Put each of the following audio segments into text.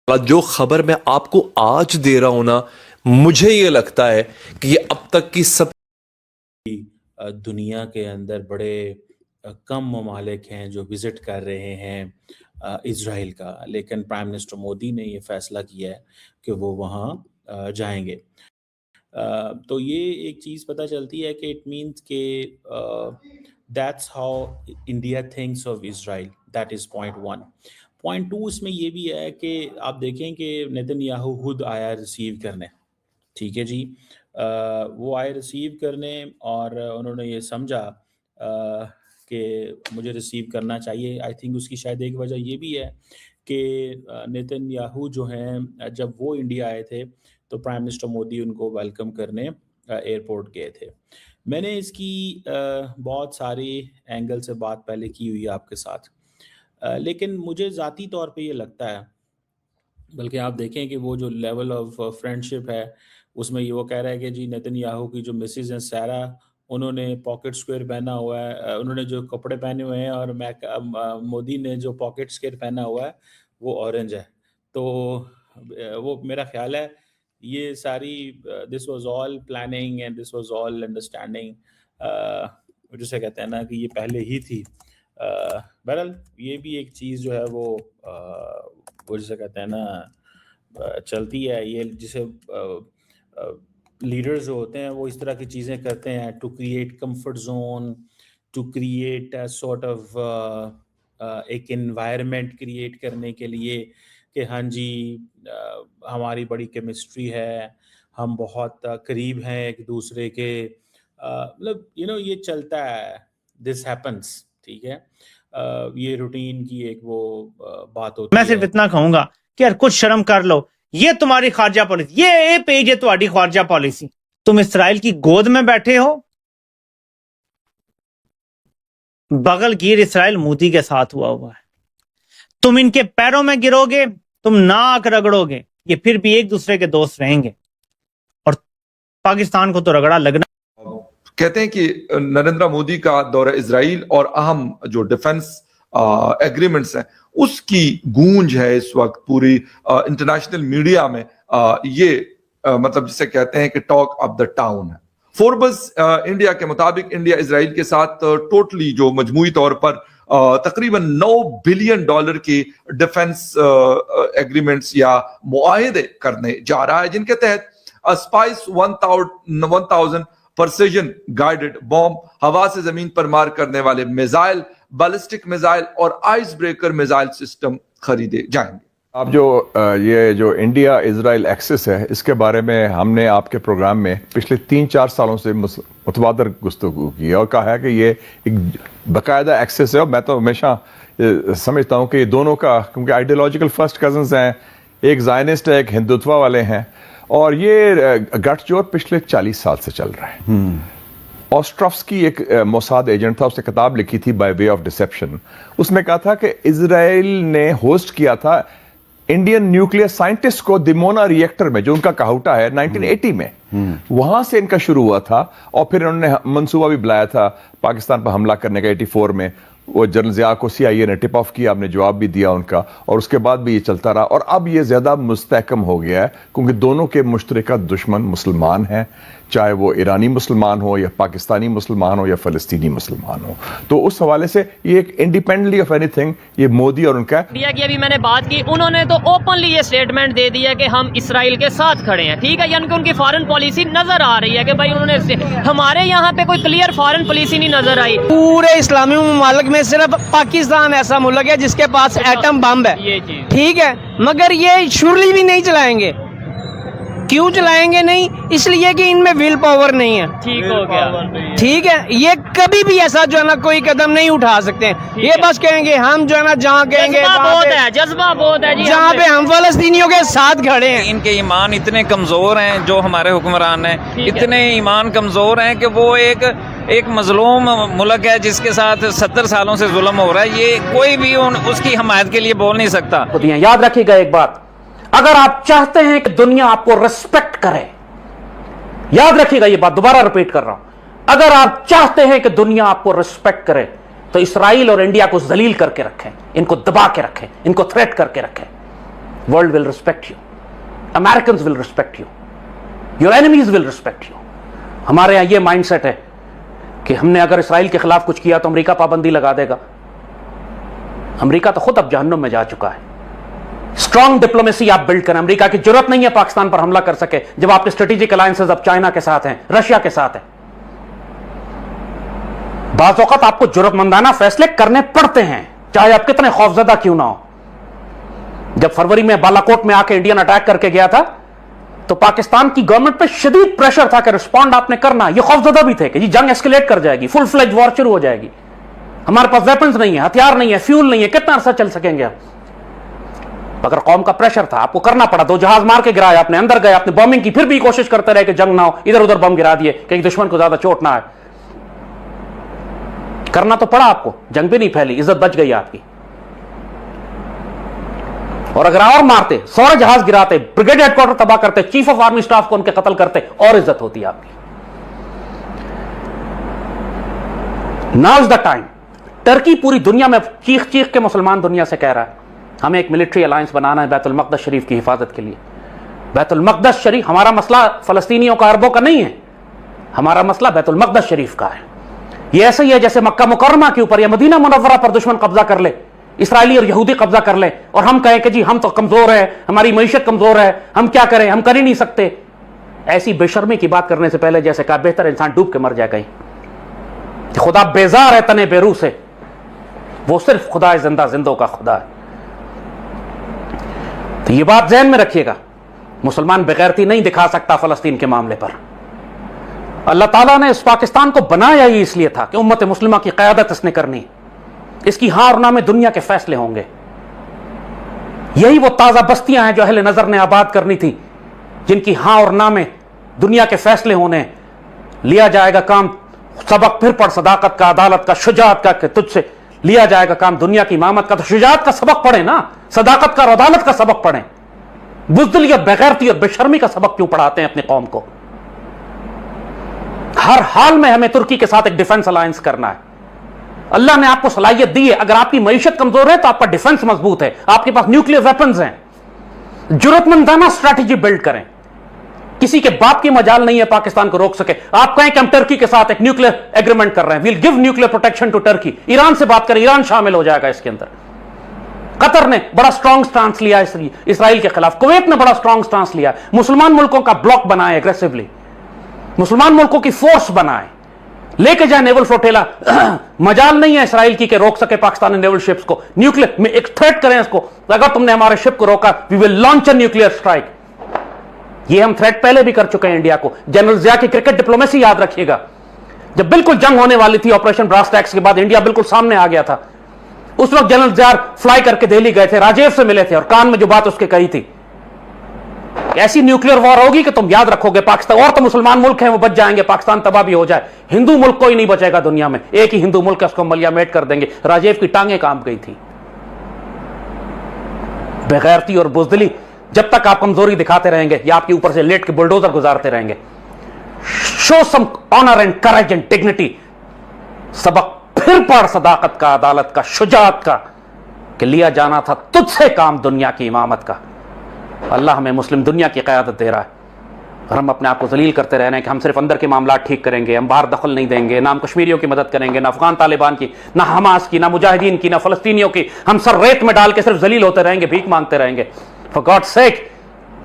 जो खबर मैं आपको आज दे रहा हूं ना, मुझे ये लगता है कि ये अब तक की सब दुनिया के अंदर बड़े कम ममालिक हैं जो विज़िट कर रहे हैं इज़राइल का, लेकिन प्राइम मिनिस्टर मोदी ने ये फ़ैसला किया है कि वो वहाँ जाएँगे। तो ये एक चीज़ पता चलती है कि इट मीन्स कि that's how India thinks of Israel, that is point 1। Point 2 इसमें ये भी है कि आप देखें कि नेतन्याहू खुद आया रिसीव करने, ठीक है जी। वो आए रिसीव करने और उन्होंने ये समझा कि मुझे रिसीव करना चाहिए। आई थिंक उसकी शायद एक वजह ये भी है कि नेतन्याहू जो हैं जब वो इंडिया आए थे तो प्राइम मिनिस्टर मोदी उनको वेलकम करने एयरपोर्ट गए थे। मैंने इसकी बहुत सारी एंगल से बात पहले की हुई है आपके साथ, लेकिन मुझे ज़ाती तौर पे ये लगता है, बल्कि आप देखें कि वो जो लेवल ऑफ फ्रेंडशिप है उसमें ये वो कह रहा है कि जी नेतन्याहू की जो मिसेज़ हैं सारा, उन्होंने पॉकेट स्क्वायर पहना हुआ है, उन्होंने जो कपड़े पहने हुए हैं, और मोदी ने जो पॉकेट स्क्वायर पहना हुआ है वो ऑरेंज है। तो वो मेरा ख्याल है ये सारी this was all planning and this was all understanding, जिसे कहते हैं ना कि ये पहले ही थी। बहरहाल ये भी एक चीज़ जो है वो जिसे कहते हैं ना चलती है, ये जिसे लीडर्स जो होते हैं वो इस तरह की चीज़ें करते हैं to create comfort zone, to create sort of एक एनवायरनमेंट क्रिएट करने के लिए कि हाँ जी हमारी बड़ी केमिस्ट्री है, हम बहुत करीब हैं एक दूसरे के, मतलब ये चलता है, दिस हैपन्स, ठीक है। ये रूटीन की एक वो बात होती मैं है। सिर्फ इतना कहूंगा कि यार कुछ शर्म कर लो, ये तुम्हारी खारजा पॉलिसी, ये पेज है तुम्हारी खारजा पॉलिसी। तुम इसराइल की गोद में बैठे हो, बगलगीर इसराइल मोदी के साथ हुआ है। तुम इनके पैरों में गिरोगे, तुम नाक रगड़ोगे, ये फिर भी एक दूसरे के दोस्त रहेंगे, और पाकिस्तान को तो रगड़ा लगना। कहते हैं कि नरेंद्र मोदी का दौरा इजराइल और अहम जो डिफेंस एग्रीमेंट्स हैं उसकी गूंज है इस वक्त पूरी इंटरनेशनल मीडिया में। ये मतलब जिसे कहते हैं कि टॉक ऑफ द टाउन है। फोर्ब्स इंडिया के मुताबिक इंडिया इजराइल के साथ टोटली जो मजमूई तौर पर तकरीबन $9 बिलियन के डिफेंस एग्रीमेंट्स या मुआहदे करने जा रहा है, जिनके तहत स्पाइस 1000 प्रिसिजन गाइडेड बॉम्ब, हवा से जमीन पर मार करने वाले मिसाइल, बैलिस्टिक मिसाइल और आइस ब्रेकर मिसाइल सिस्टम खरीदे जाएंगे। आप ये जो इंडिया इजराइल एक्सिस है, इसके बारे में हमने आपके प्रोग्राम में पिछले 3-4 सालों से मुतबादर गुफ्तगू की और कहा है कि ये एक बाकायदा एक्सिस है। और मैं तो हमेशा समझता हूँ कि दोनों का, क्योंकि आइडियोलॉजिकल फर्स्ट कजन्स हैं, एक ज़ायनिस्ट है, एक हिंदुत्व वाले हैं, और ये गठजोड़ पिछले 40 साल से चल रहा है। ऑस्ट्रोव्स्की एक मोसाद एजेंट था, उसने किताब लिखी थी बाय वे ऑफ डिसेप्शन। उसमें कहा था कि इजराइल ने होस्ट किया था इंडियन न्यूक्लियर साइंटिस्ट को दिमोना रिएक्टर में, जो उनका कहूटा है, 1980 में। वहां से इनका शुरू हुआ था, और फिर उन्होंने मंसूबा भी बुलाया था पाकिस्तान पर हमला करने का 84 में। वो जनरल ज़िया को CIA ने टिप ऑफ किया, आपने जवाब भी दिया उनका, और उसके बाद भी ये चलता रहा। और अब ये ज़्यादा मुस्तहकम हो गया है, क्योंकि दोनों के मुश्तरका दुश्मन मुसलमान हैं, चाहे वो ईरानी मुसलमान हो या पाकिस्तानी मुसलमान हो या फ़लस्तीनी मुसलमान हो। तो उस हवाले से ये एक इंडिपेंडेंटली ऑफ एनीथिंग, ये मोदी और उनका इंडिया की अभी मैंने बात की, उन्होंने तो ओपनली ये स्टेटमेंट दे दिया कि हम इसराइल के साथ खड़े हैं, ठीक है। यानी कि उनकी फॉरेन पॉलिसी नजर आ रही है कि भाई उन्होंने, हमारे यहाँ पे कोई क्लियर फॉरेन पॉलिसी नहीं नजर आई। पूरे इस्लामी मुमालिक में सिर्फ पाकिस्तान ऐसा मुल्क है जिसके पास एटम बम है, ठीक है, मगर ये शुरली भी नहीं चलाएंगे। क्यों चलाएंगे नहीं? इसलिए कि इनमें विल पावर नहीं है। ठीक हो गया, ठीक है। ये कभी भी ऐसा जो है ना कोई कदम नहीं उठा सकते हैं। ये बस कहेंगे हम जो है ना जहाँ कहेंगे, जज्बा बहुत है जी, जहाँ पे हम फलस्तीनियों के साथ खड़े हैं। इनके ईमान इतने कमजोर हैं, जो हमारे हुक्मरान हैं इतने ईमान कमजोर हैं कि वो एक मजलूम मुल्क है जिसके साथ 70 सालों से जुल्म हो रहा है, ये कोई भी उसकी हमायत के लिए बोल नहीं सकता। याद रखिएगा एक बात, अगर आप चाहते हैं कि दुनिया आपको रिस्पेक्ट करे, याद रखिएगा ये बात, दोबारा रिपीट कर रहा हूं, अगर आप चाहते हैं कि दुनिया आपको रिस्पेक्ट करे तो इसराइल और इंडिया को जलील करके रखें, इनको दबा के रखें, इनको थ्रेट करके रखें। World will respect you, Americans will respect you, your enemies will respect you. हमारे यहां यह माइंडसेट है कि हमने अगर इसराइल के खिलाफ कुछ किया तो अमेरिका पाबंदी लगा देगा। अमेरिका तो खुद अब जहन्नुम में जा चुका है। स्ट्रॉन्ग डिप्लोमेसी आप बिल्ड करें। अमेरिका की जरूरत नहीं है पाकिस्तान पर हमला कर सके जब आपके स्ट्रेटेजिक अलायंसेस अब चाइना के साथ हैं, रशिया के साथ हैं। बाज़ औक़ात आपको जरूरतमंदाना फैसले करने पड़ते हैं, चाहे आप कितने खौफजदा क्यों ना हो। जब फरवरी में बालाकोट में आके इंडियन अटैक करके गया था तो पाकिस्तान की गवर्नमेंट पे शदीद प्रेशर था कि रिस्पॉन्ड आपने करना। ये खौफजदा भी थे कि जी जंग एस्केलेट कर जाएगी, फुल फ्लेज वॉर शुरू हो जाएगी, हमारे पास वेपन्स नहीं है, हथियार नहीं है, फ्यूल नहीं है, कितना अरसा चल सकेंगे हम। अगर कौम का प्रेशर था, आपको करना पड़ा। 2 जहाज मार के गिराया आपने, अंदर गए आपने, बॉम्बिंग की, फिर भी कोशिश करते रहे कि जंग ना हो, इधर उधर बम गिरा दिए कहीं दुश्मन को ज्यादा चोट ना आए। करना तो पड़ा आपको, जंग भी नहीं फैली, इज्जत बच गई आपकी। और अगर और मारते, 100 जहाज गिराते, ब्रिगेड हेडक्वार्टर तबाह करते, चीफ ऑफ आर्मी स्टाफ को उनके कत्ल करते, और इज्जत होती आपकी। Now is the time. Turkey पूरी दुनिया में चीख चीख के मुसलमान दुनिया से कह रहा है हमें एक मिलिट्री अलायंस बनाना है बैतुल मक़दस शरीफ की हिफाजत के लिए। बैतुल मक़दस शरीफ, हमारा मसला फलस्तीनियों का, अरबों का नहीं है, हमारा मसला बैतुल मक़दस शरीफ का है। ये ऐसे ही है जैसे मक्का मुकर्रमा के ऊपर या मदीना मुनव्वरा पर दुश्मन कब्जा कर ले, इसराइली और यहूदी कब्जा कर ले, और हम कहें कि जी हम तो कमजोर है, हमारी मईशत कमजोर है, हम क्या करें, हम कर ही नहीं सकते। ऐसी बेशर्मी की बात करने से पहले जैसे कहा बेहतर इंसान डूब के मर जाए कहीं। खुदा बेजार है तने बेरू से, वो सिर्फ खुदा है जिंदा जिंदों का खुदा है। तो ये बात ज़हन में रखिएगा, मुसलमान बेगैरती नहीं दिखा सकता फलस्तीन के मामले पर। अल्लाह ताला ने इस पाकिस्तान को बनाया ही इसलिए था कि उम्मत मुस्लिमा की क़यादत इसने करनी, इसकी हाँ और ना में दुनिया के फैसले होंगे। यही वो ताज़ा बस्तियां हैं जो अहले नज़र ने आबाद करनी थी, जिनकी हाँ और ना में दुनिया के फैसले होने। लिया जाएगा काम, सबक फिर पढ़ सदाकत का, अदालत का, शुजाअत का, कि तुझसे लिया जाएगा काम दुनिया की इमामत का। तो शुजाअत का सबक पढ़े ना, सदाकत का और अदालत का सबक पढ़ें। बुज़दिलियत, बेगैरती और बेशर्मी का सबक क्यों पढ़ाते हैं अपनी कौम को? हर हाल में हमें तुर्की के साथ एक डिफेंस अलायंस करना है। अल्लाह ने आपको सलाहियत दी है, अगर आपकी मईशत कमजोर है तो आपका डिफेंस मजबूत है, आपके पास न्यूक्लियर वेपन्स हैं। जरूरतमंदाना स्ट्रैटेजी बिल्ड करें। किसी के बाप की मजाल नहीं है पाकिस्तान को रोक सके। आप कहें कि हम टर्की के साथ एक न्यूक्लियर एग्रीमेंट कर रहे हैं, will give nuclear protection to Turkey. Iran से बात करें, ईरान शामिल हो जाएगा इसके अंदर। कतर ने बड़ा स्ट्रॉन्ग स्टांस लिया इसराइल के खिलाफ, कुवैत ने बड़ा स्ट्रॉन्ग स्टांस लिया। मुसलमान मुल्कों का ब्लॉक बनाए एग्रेसिवली, मुसलमान मुल्कों की फोर्स बनाए, लेके जाए नेवल फ्लोटेला। मजाल नहीं है इसराइल की कि रोक सके पाकिस्तानी नेवल शिप्स को। न्यूक्लियर में एक थ्रेट करें इसको, अगर तुमने हमारे शिप को रोका we will launch a nuclear strike. ये हम थ्रेट पहले भी कर चुके हैं इंडिया को। जनरल जिया की क्रिकेट डिप्लोमेसी याद रखिएगा, जब बिल्कुल जंग होने वाली थी ऑपरेशन ब्रास टैक्स के बाद, इंडिया बिल्कुल सामने आ गया था। उस वक्त जनरल जिया फ्लाई करके दिल्ली गए थे, राजेव से मिले थे, और कान में जो बात उसके कही थी, ऐसी न्यूक्लियर वॉर होगी कि तुम याद रखोगे पाकिस्तान, और तो मुसलमान मुल्क हैं वो बच जाएंगे, पाकिस्तान तबाह भी हो जाए, हिंदू मुल्क कोई नहीं बचेगा दुनिया में। एक ही हिंदू मुल्क है, उसको मलियामेट कर देंगे। राजेव की टांगें कांप गई थी। बेगैरती और बुज़दिली, जब तक आप कमजोरी दिखाते रहेंगे या आपके ऊपर से लेट के बुलडोजर गुजारते रहेंगे। Show some honour and courage and dignity. सबक फिर पढ़ सदाकत का, अदालत का, शुजाअत का, कि लिया जाना था तुझसे काम दुनिया की इमामत का। अल्लाह हमें मुस्लिम दुनिया की क़यादत दे रहा है, और हम अपने आप को जलील करते रह रहे हैं कि हम सिर्फ अंदर के मामला ठीक करेंगे, हम बाहर दखल नहीं देंगे, ना हम कश्मीरियों की मदद करेंगे, ना अफगान तालिबान की, ना हमास की, ना मुजाहिदीन की, ना फलस्तीनियों की। हम सर रेत में डाल के सिर्फ जलील होते रहेंगे, भीख मांगते रहेंगे। फॉर गॉड सेक,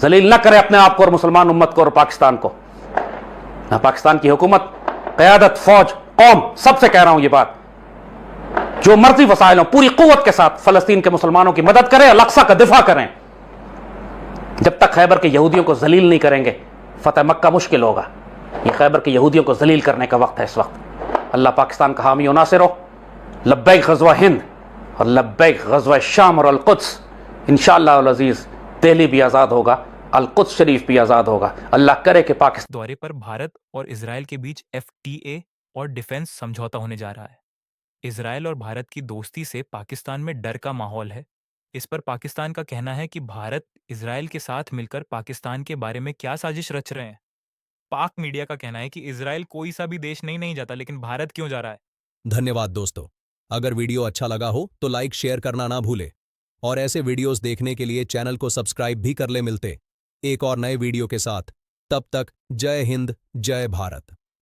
जलील ना करें अपने आप को और मुसलमान उम्मत को और पाकिस्तान को। ना पाकिस्तान की हुकूमत, क़यादत, फौज, कौम, सबसे कह रहा हूं ये बात, जो मर्जी वसाइल हो, पूरी कुव्वत के साथ फलस्तीन के मुसलमानों की मदद करें, अल-अक़सा का दिफा करें। जब तक खैबर के यहूदियों को जलील नहीं करेंगे, फतेह मक्का मुश्किल होगा। ये खैबर के यहूदियों को जलील करने का वक्त है इस वक्त। अल्लाह पाकिस्तान का हामी और नासिर हो। लब्बैक ग़ज़वा हिंद और लब्बैक ग़ज़वा शाम और अल-क़ुद्स। इंशाअल्लाह अल अज़ीज़ दिल्ली भी आज़ाद होगा, अल-क़ुद्स शरीफ भी आज़ाद होगा। अल्लाह करे कि पाकिस्तान दौरे पर भारत और इजराइल के बीच FTA और डिफेंस समझौता होने जा रहा है। इजराइल और भारत की दोस्ती से पाकिस्तान में डर का माहौल है। इस पर पाकिस्तान का कहना है कि भारत इजराइल के साथ मिलकर पाकिस्तान के बारे में क्या साजिश रच रहे हैं। पाक मीडिया का कहना है कि इजराइल कोई सा भी देश नहीं जाता, लेकिन भारत क्यों जा रहा है। धन्यवाद दोस्तों, अगर वीडियो अच्छा लगा हो तो लाइक शेयर करना ना भूले और ऐसे वीडियोस देखने के लिए चैनल को सब्सक्राइब भी कर ले। मिलते एक और नए वीडियो के साथ, तब तक जय हिंद, जय भारत।